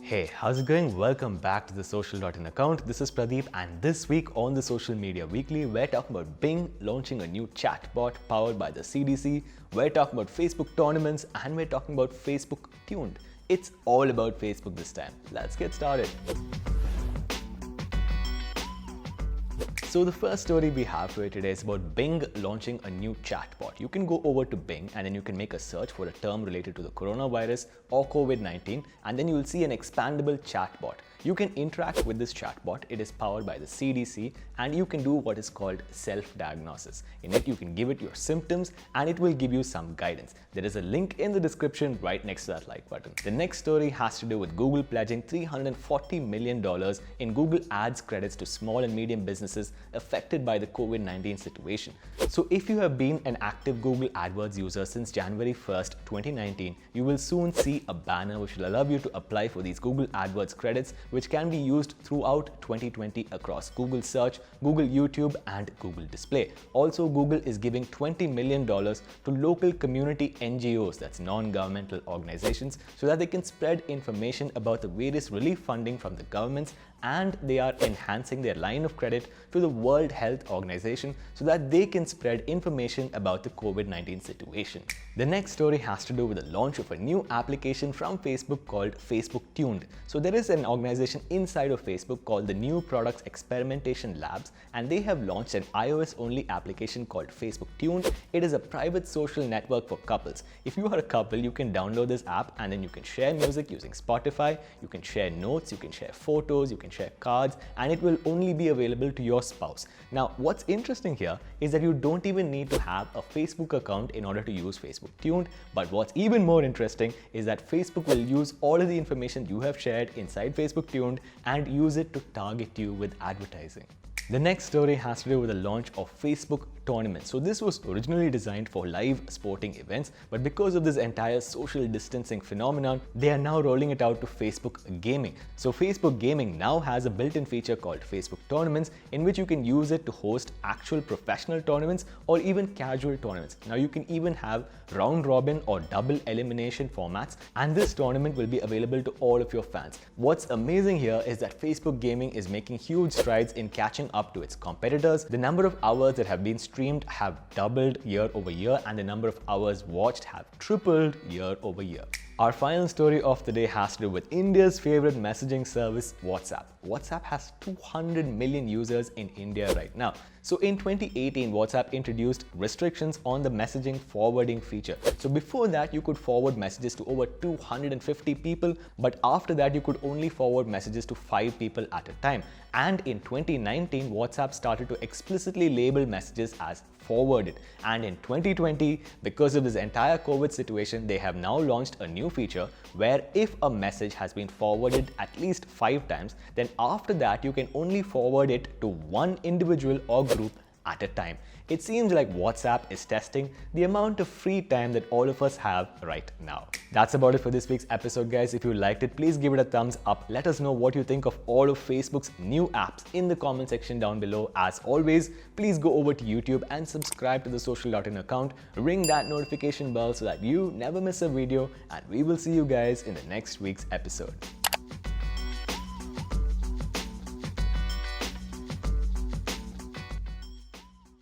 Hey, how's it going? Welcome back to the Social.in account. This is Pradeep, and this week on the Social Media Weekly, we're talking about Bing launching a new chatbot powered by the CDC. We're talking about Facebook tournaments, and we're talking about Facebook Tuned. It's all about Facebook this time. Let's get started. So the first story we have for you today is about Bing launching a new chatbot. You can go over to Bing and then you can make a search for a term related to the coronavirus or COVID-19, and then you will see an expandable chatbot. You can interact with this chatbot. It is powered by the CDC and you can do what is called self-diagnosis. In it, you can give it your symptoms and it will give you some guidance. There is a link in the description right next to that like button. The next story has to do with Google pledging $340 million in Google Ads credits to small and medium businesses affected by the COVID-19 situation. So if you have been an active Google AdWords user since January 1st, 2019, you will soon see a banner which will allow you to apply for these Google AdWords credits, which can be used throughout 2020 across Google Search, Google YouTube, and Google Display. Also, Google is giving $20 million to local community NGOs, that's non-governmental organizations, so that they can spread information about the various relief funding from the governments, and they are enhancing their line of credit to the World Health Organization so that they can spread information about the COVID-19 situation. The next story has to do with the launch of a new application from Facebook called Facebook Tuned. So there is an organization inside of Facebook called the New Products Experimentation Labs, and they have launched an iOS-only application called Facebook Tuned. It is a private social network for couples. If you are a couple, you can download this app and then you can share music using Spotify, you can share notes, you can share photos, you can share cards, and it will only be available to your spouse. Now, what's interesting here is that you don't even need to have a Facebook account in order to use Facebook Tuned, but what's even more interesting is that Facebook will use all of the information you have shared inside Facebook Tuned and use it to target you with advertising. The next story has to do with the launch of Facebook tournaments. So this was originally designed for live sporting events, but because of this entire social distancing phenomenon, they are now rolling it out to Facebook Gaming. So Facebook Gaming now has a built-in feature called Facebook Tournaments, in which you can use it to host actual professional tournaments or even casual tournaments. Now you can even have round robin or double elimination formats, and this tournament will be available to all of your fans. What's amazing here is that Facebook Gaming is making huge strides in catching up to its competitors. The number of hours that have been streamed have doubled year over year, and the number of hours watched have tripled year over year. Our final story of the day has to do with India's favorite messaging service, WhatsApp. WhatsApp has 200 million users in India right now. So in 2018, WhatsApp introduced restrictions on the messaging forwarding feature. So before that, you could forward messages to over 250 people, but after that, you could only forward messages to 5 people at a time. And in 2019, WhatsApp started to explicitly label messages as forwarded. And in 2020, because of this entire COVID situation, they have now launched a new feature where if a message has been forwarded at least 5 times, then after that, you can only forward it to one individual or group at a time. It seems like WhatsApp is testing the amount of free time that all of us have right now. That's about it for this week's episode, guys. If you liked it, please give it a thumbs up. Let us know what you think of all of Facebook's new apps in the comment section down below. As always, please go over to YouTube and subscribe to the Social.in account. Ring that notification bell so that you never miss a video, and we will see you guys in the next week's episode.